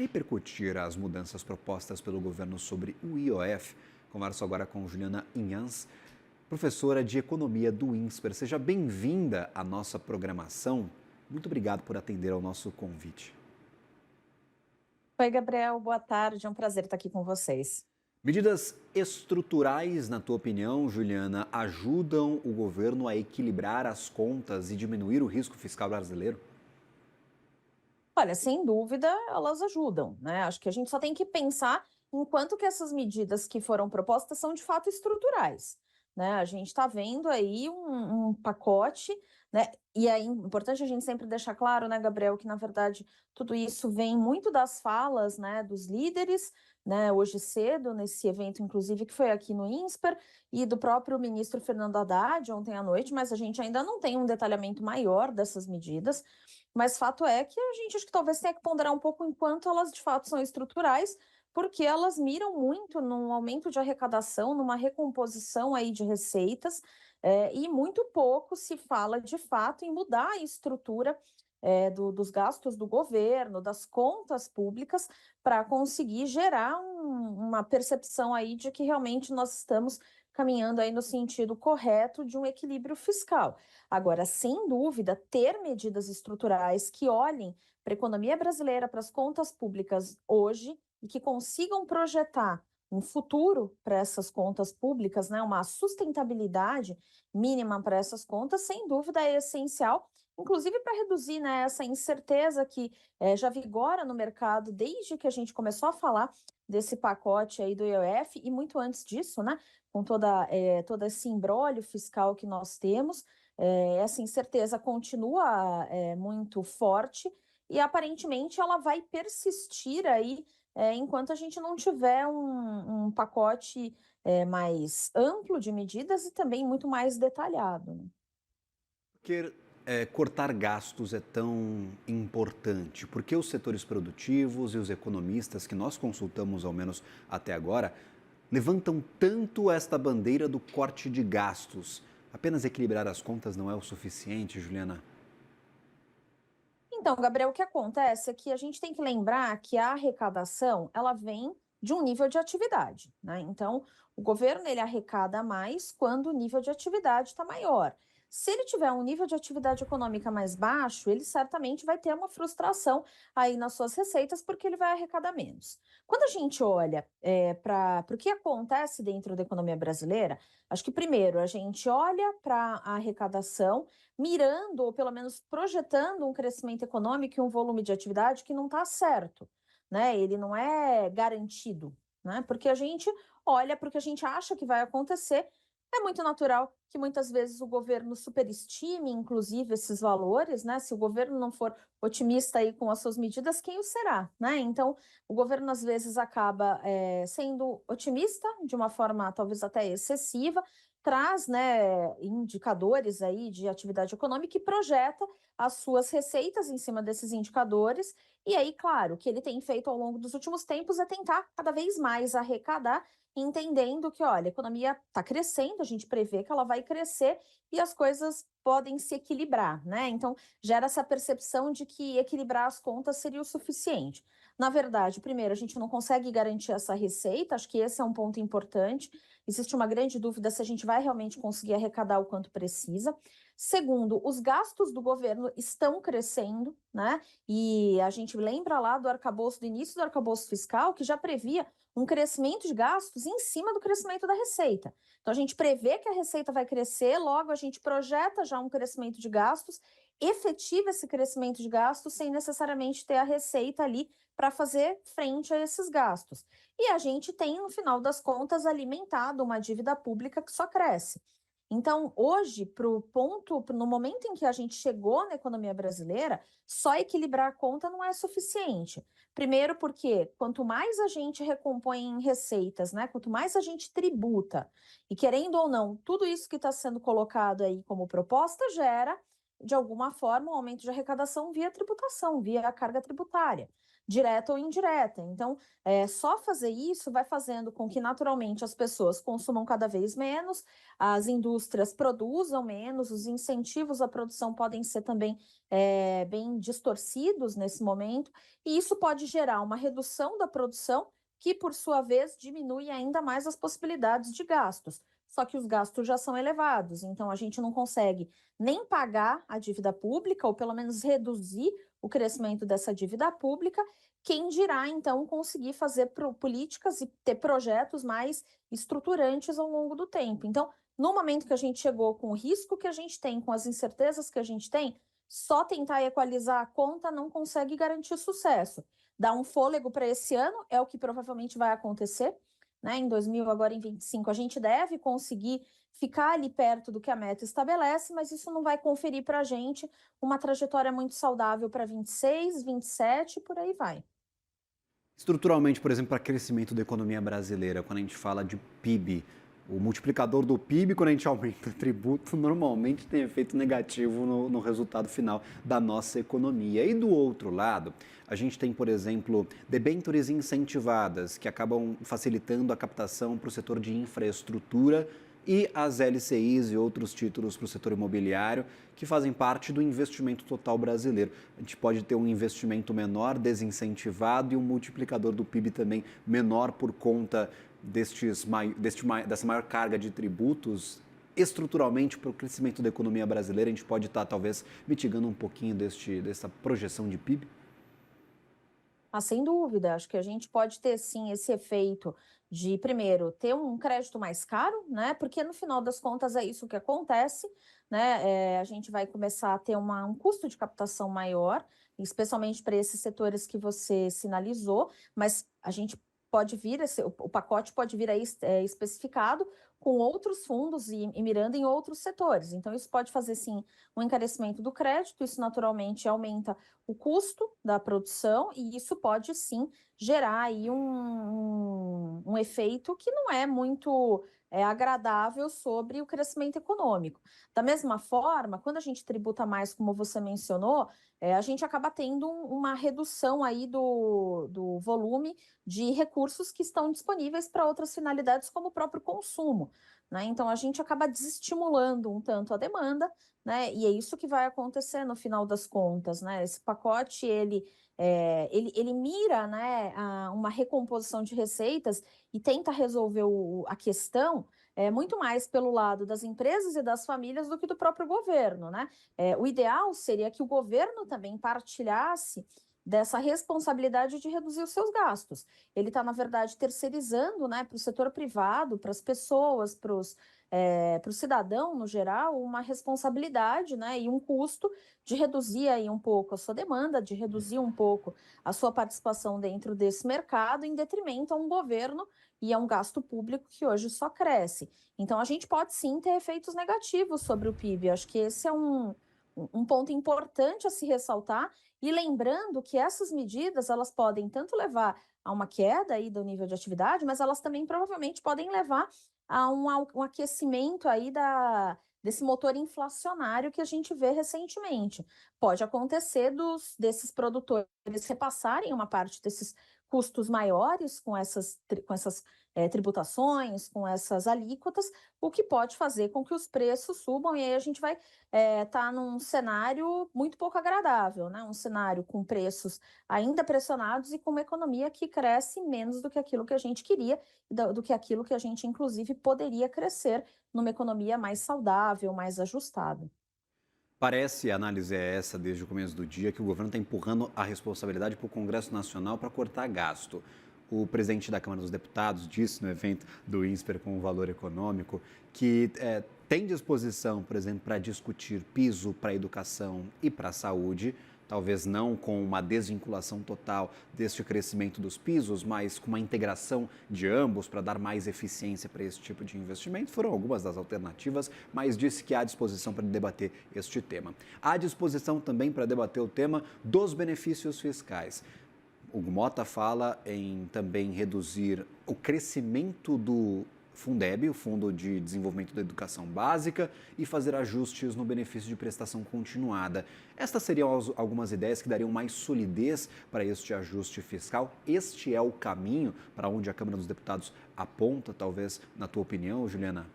repercutir as mudanças propostas pelo governo sobre o IOF, converso agora com Juliana Inhans, professora de Economia do INSPER. Seja bem-vinda à nossa programação. Muito obrigado por atender ao nosso convite. Oi, Gabriel, boa tarde, é um prazer estar aqui com vocês. Medidas estruturais, na tua opinião, Juliana, ajudam o governo a equilibrar as contas e diminuir o risco fiscal brasileiro? Olha, sem dúvida, elas ajudam, né? Acho que a gente só tem que pensar em quanto que essas medidas que foram propostas são de fato estruturais, né? A gente está vendo aí um pacote, né? E é importante a gente sempre deixar claro, né, Gabriel, que na verdade tudo isso vem muito das falas, né, dos líderes, né, hoje cedo, nesse evento, inclusive, que foi aqui no INSPER, e do próprio ministro Fernando Haddad ontem à noite, mas a gente ainda não tem um detalhamento maior dessas medidas. Mas fato é que a gente acho que talvez tenha que ponderar um pouco enquanto elas de fato são estruturais, porque elas miram muito num aumento de arrecadação, numa recomposição aí de receitas, e muito pouco se fala de fato em mudar a estrutura dos gastos do governo, das contas públicas, para conseguir gerar uma percepção aí de que realmente nós estamos caminhando aí no sentido correto de um equilíbrio fiscal. Agora, sem dúvida, ter medidas estruturais que olhem para a economia brasileira, para as contas públicas hoje e que consigam projetar um futuro para essas contas públicas, né, uma sustentabilidade mínima para essas contas, sem dúvida é essencial, inclusive para reduzir, né, essa incerteza que já vigora no mercado desde que a gente começou a falar desse pacote aí do IOF e muito antes disso, né, com todo esse imbróglio fiscal que nós temos. Essa incerteza continua muito forte e aparentemente ela vai persistir aí enquanto a gente não tiver um pacote mais amplo de medidas e também muito mais detalhado, né? Porque cortar gastos é tão importante? Porque os setores produtivos e os economistas que nós consultamos, ao menos até agora, levantam tanto esta bandeira do corte de gastos? Apenas equilibrar as contas não é o suficiente, Juliana? Então, Gabriel, o que acontece é que a gente tem que lembrar que a arrecadação, ela vem de um nível de atividade, né? Então, o governo ele arrecada mais quando o nível de atividade está maior. Se ele tiver um nível de atividade econômica mais baixo, ele certamente vai ter uma frustração aí nas suas receitas, porque ele vai arrecadar menos. Quando a gente olha para o que acontece dentro da economia brasileira, acho que primeiro a gente olha para a arrecadação mirando, ou pelo menos projetando um crescimento econômico e um volume de atividade que não está certo, né? Ele não é garantido, né? Porque a gente olha para o que a gente acha que vai acontecer. É muito natural que muitas vezes o governo superestime, inclusive, esses valores, né? Se o governo não for otimista aí com as suas medidas, quem o será, né? Então, o governo às vezes acaba sendo otimista de uma forma talvez até excessiva, traz, né, indicadores aí de atividade econômica e projeta as suas receitas em cima desses indicadores. E aí, claro, o que ele tem feito ao longo dos últimos tempos é tentar cada vez mais arrecadar, entendendo que, olha, a economia está crescendo, a gente prevê que ela vai crescer e as coisas podem se equilibrar, né? Então, gera essa percepção de que equilibrar as contas seria o suficiente. Na verdade, primeiro, a gente não consegue garantir essa receita, acho que esse é um ponto importante. Existe uma grande dúvida se a gente vai realmente conseguir arrecadar o quanto precisa. Segundo, os gastos do governo estão crescendo, né? E a gente lembra lá do arcabouço, do início do arcabouço fiscal, que já previa um crescimento de gastos em cima do crescimento da receita. Então, a gente prevê que a receita vai crescer, logo a gente projeta já um crescimento de gastos, efetiva esse crescimento de gastos sem necessariamente ter a receita ali para fazer frente a esses gastos. E a gente tem, no final das contas, alimentado uma dívida pública que só cresce. Então, hoje, no momento em que a gente chegou na economia brasileira, só equilibrar a conta não é suficiente. Primeiro, porque quanto mais a gente recompõe em receitas, né? Quanto mais a gente tributa, e querendo ou não, tudo isso que está sendo colocado aí como proposta gera, de alguma forma, um aumento de arrecadação via tributação, via carga tributária. direta ou indireta. Então, só fazer isso vai fazendo com que, naturalmente, as pessoas consumam cada vez menos, as indústrias produzam menos, os incentivos à produção podem ser também bem distorcidos nesse momento, e isso pode gerar uma redução da produção, que, por sua vez, diminui ainda mais as possibilidades de gastos. Só que os gastos já são elevados, então a gente não consegue nem pagar a dívida pública, ou pelo menos reduzir o crescimento dessa dívida pública, quem dirá, então, conseguir fazer políticas e ter projetos mais estruturantes ao longo do tempo. Então, no momento que a gente chegou com o risco que a gente tem, com as incertezas que a gente tem, só tentar equalizar a conta não consegue garantir sucesso. Dar um fôlego para esse ano é o que provavelmente vai acontecer, né? Em 2000, agora em 25, a gente deve conseguir ficar ali perto do que a meta estabelece, mas isso não vai conferir para a gente uma trajetória muito saudável para 26, 27 e por aí vai. Estruturalmente, por exemplo, para crescimento da economia brasileira, quando a gente fala de PIB, o multiplicador do PIB, quando a gente aumenta o tributo, normalmente tem efeito negativo no resultado final da nossa economia. E do outro lado, a gente tem, por exemplo, debêntures incentivadas, que acabam facilitando a captação para o setor de infraestrutura, e as LCIs e outros títulos para o setor imobiliário, que fazem parte do investimento total brasileiro. A gente pode ter um investimento menor, desincentivado, e um multiplicador do PIB também menor por conta dessa maior carga de tributos. Estruturalmente, para o crescimento da economia brasileira, a gente pode estar talvez mitigando um pouquinho dessa projeção de PIB? Mas sem dúvida, acho que a gente pode ter sim esse efeito de, primeiro, ter um crédito mais caro, né? Porque no final das contas é isso que acontece, né? A gente vai começar a ter um custo de captação maior, especialmente para esses setores que você sinalizou, mas a gente pode vir, o pacote pode vir aí especificado com outros fundos e mirando em outros setores. Então, isso pode fazer sim um encarecimento do crédito, isso naturalmente aumenta o custo da produção, e isso pode sim gerar aí um efeito que não é muito agradável sobre o crescimento econômico. Da mesma forma, quando a gente tributa mais, como você mencionou, a gente acaba tendo uma redução aí do volume de recursos que estão disponíveis para outras finalidades, como o próprio consumo, né? Então, a gente acaba desestimulando um tanto a demanda, né? E é isso que vai acontecer no final das contas, né? Esse pacote, ele mira, né, uma recomposição de receitas e tenta resolver a questão muito mais pelo lado das empresas e das famílias do que do próprio governo, né? O ideal seria que o governo também partilhasse dessa responsabilidade de reduzir os seus gastos. Ele está, na verdade, terceirizando, né, para o setor privado, para as pessoas, para o cidadão, no geral, uma responsabilidade, né, e um custo de reduzir aí um pouco a sua demanda, de reduzir um pouco a sua participação dentro desse mercado, em detrimento a um governo e a um gasto público que hoje só cresce. Então, a gente pode sim ter efeitos negativos sobre o PIB. Acho que esse é um ponto importante a se ressaltar, e lembrando que essas medidas, elas podem tanto levar a uma queda aí do nível de atividade, mas elas também provavelmente podem levar a um aquecimento aí desse motor inflacionário que a gente vê recentemente. Pode acontecer desses produtores repassarem uma parte desses custos maiores com essas tributações, com essas alíquotas, o que pode fazer com que os preços subam, e aí a gente vai estar num cenário muito pouco agradável, né? Um cenário com preços ainda pressionados e com uma economia que cresce menos do que aquilo que a gente queria, do que aquilo que a gente, inclusive, poderia crescer numa economia mais saudável, mais ajustada. Parece, a análise é essa desde o começo do dia, que o governo está empurrando a responsabilidade para o Congresso Nacional para cortar gasto. O presidente da Câmara dos Deputados disse no evento do INSPER com o Valor Econômico que tem disposição, por exemplo, para discutir piso para a educação e para a saúde, talvez não com uma desvinculação total deste crescimento dos pisos, mas com uma integração de ambos para dar mais eficiência para esse tipo de investimento. Foram algumas das alternativas, mas disse que há disposição para debater este tema. Há disposição também para debater o tema dos benefícios fiscais. O Mota fala em também reduzir o crescimento do Fundeb, o Fundo de Desenvolvimento da Educação Básica, e fazer ajustes no benefício de prestação continuada. Estas seriam algumas ideias que dariam mais solidez para este ajuste fiscal. Este é o caminho para onde a Câmara dos Deputados aponta, talvez, na tua opinião, Juliana?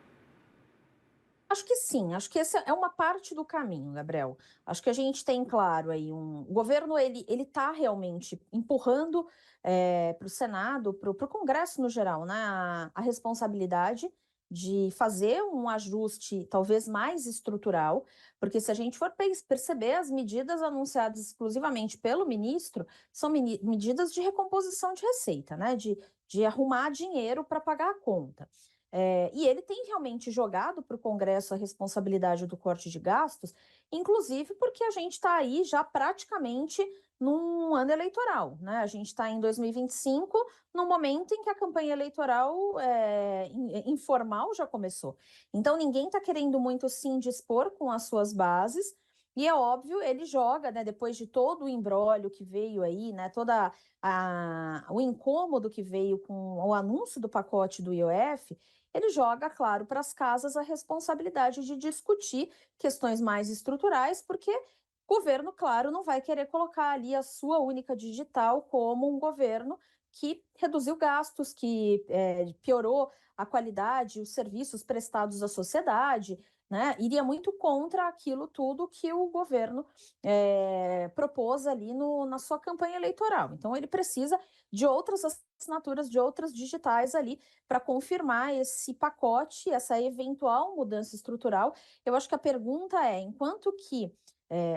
Acho que sim, acho que essa é uma parte do caminho, Gabriel. Acho que a gente tem, claro, aí o governo ele está realmente empurrando para o Senado, para o Congresso no geral, né, a responsabilidade de fazer um ajuste talvez mais estrutural, porque se a gente for perceber, as medidas anunciadas exclusivamente pelo ministro são medidas de recomposição de receita, né, de arrumar dinheiro para pagar a conta. E ele tem realmente jogado para o Congresso a responsabilidade do corte de gastos, inclusive porque a gente está aí já praticamente num ano eleitoral, né? A gente está em 2025, no momento em que a campanha eleitoral informal já começou. Então, ninguém está querendo muito se indispor com as suas bases, e é óbvio, ele joga, né, depois de todo o imbróglio que veio aí, né, o incômodo que veio com o anúncio do pacote do IOF, ele joga, claro, para as casas a responsabilidade de discutir questões mais estruturais, porque o governo, claro, não vai querer colocar ali a sua única digital como um governo que reduziu gastos, que piorou a qualidade, os serviços prestados à sociedade, né? Iria muito contra aquilo tudo que o governo propôs ali na sua campanha eleitoral. Então, ele precisa de outras assinaturas, de outras digitais ali para confirmar esse pacote, essa eventual mudança estrutural. Eu acho que a pergunta é, enquanto que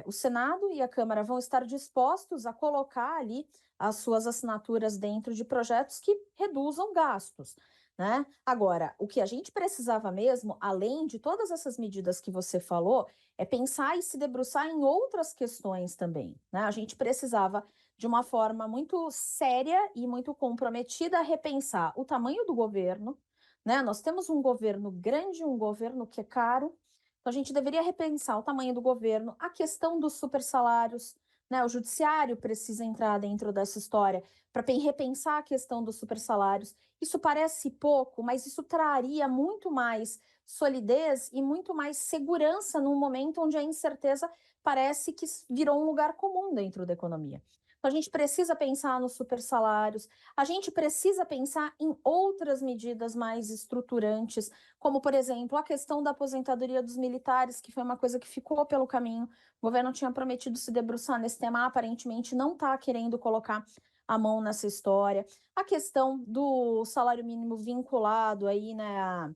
o Senado e a Câmara vão estar dispostos a colocar ali as suas assinaturas dentro de projetos que reduzam gastos, né? Agora, o que a gente precisava mesmo, além de todas essas medidas que você falou, é pensar e se debruçar em outras questões também, né? A gente precisava, de uma forma muito séria e muito comprometida, repensar o tamanho do governo, né? Nós temos um governo grande, um governo que é caro, então a gente deveria repensar o tamanho do governo, a questão dos supersalários, né? O judiciário precisa entrar dentro dessa história para repensar a questão dos supersalários. Isso parece pouco, mas isso traria muito mais solidez e muito mais segurança num momento onde a incerteza parece que virou um lugar comum dentro da economia. Então, a gente precisa pensar nos supersalários, a gente precisa pensar em outras medidas mais estruturantes, como, por exemplo, a questão da aposentadoria dos militares, que foi uma coisa que ficou pelo caminho. O governo tinha prometido se debruçar nesse tema, aparentemente não está querendo colocar a mão nessa história. A questão do salário mínimo vinculado aí, né, a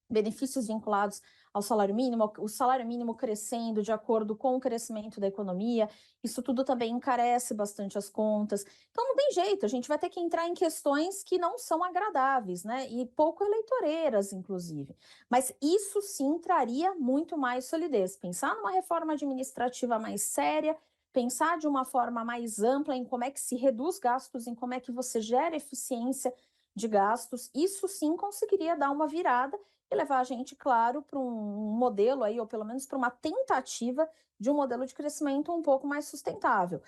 benefícios vinculados ao salário mínimo, o salário mínimo crescendo de acordo com o crescimento da economia, isso tudo também encarece bastante as contas. Então não tem jeito, a gente vai ter que entrar em questões que não são agradáveis, né? E pouco eleitoreiras, inclusive. Mas isso sim traria muito mais solidez. Pensar numa reforma administrativa mais séria, pensar de uma forma mais ampla em como é que se reduz gastos, em como é que você gera eficiência de gastos, isso sim conseguiria dar uma virada e levar a gente, claro, para um modelo aí, ou pelo menos para uma tentativa de um modelo de crescimento um pouco mais sustentável.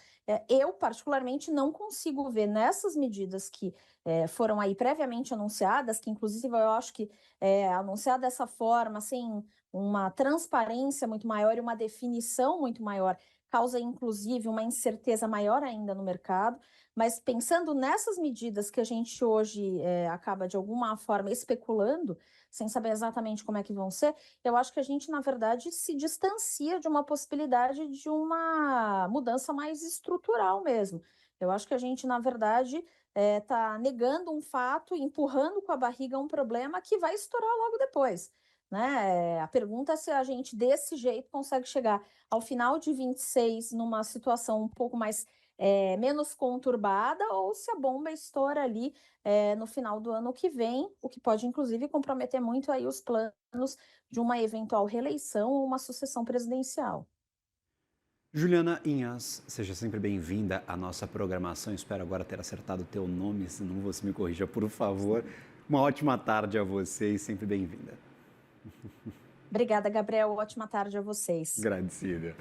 Eu, particularmente, não consigo ver nessas medidas que foram aí previamente anunciadas, que inclusive eu acho que anunciar dessa forma, sem uma transparência muito maior e uma definição muito maior, causa inclusive uma incerteza maior ainda no mercado. Mas pensando nessas medidas que a gente hoje acaba de alguma forma especulando, sem saber exatamente como é que vão ser, eu acho que a gente, na verdade, se distancia de uma possibilidade de uma mudança mais estrutural mesmo. Eu acho que a gente, na verdade, está negando um fato, empurrando com a barriga um problema que vai estourar logo depois. Né? A pergunta é se a gente, desse jeito, consegue chegar ao final de 26 numa situação um pouco mais menos conturbada, ou se a bomba estoura ali no final do ano que vem, o que pode, inclusive, comprometer muito aí os planos de uma eventual reeleição ou uma sucessão presidencial. Juliana Inhas, seja sempre bem-vinda à nossa programação. Espero agora ter acertado o teu nome, se não você me corrija, por favor. Uma ótima tarde a você e sempre bem-vinda. Obrigada, Gabriel. Ótima tarde a vocês. Agradecida.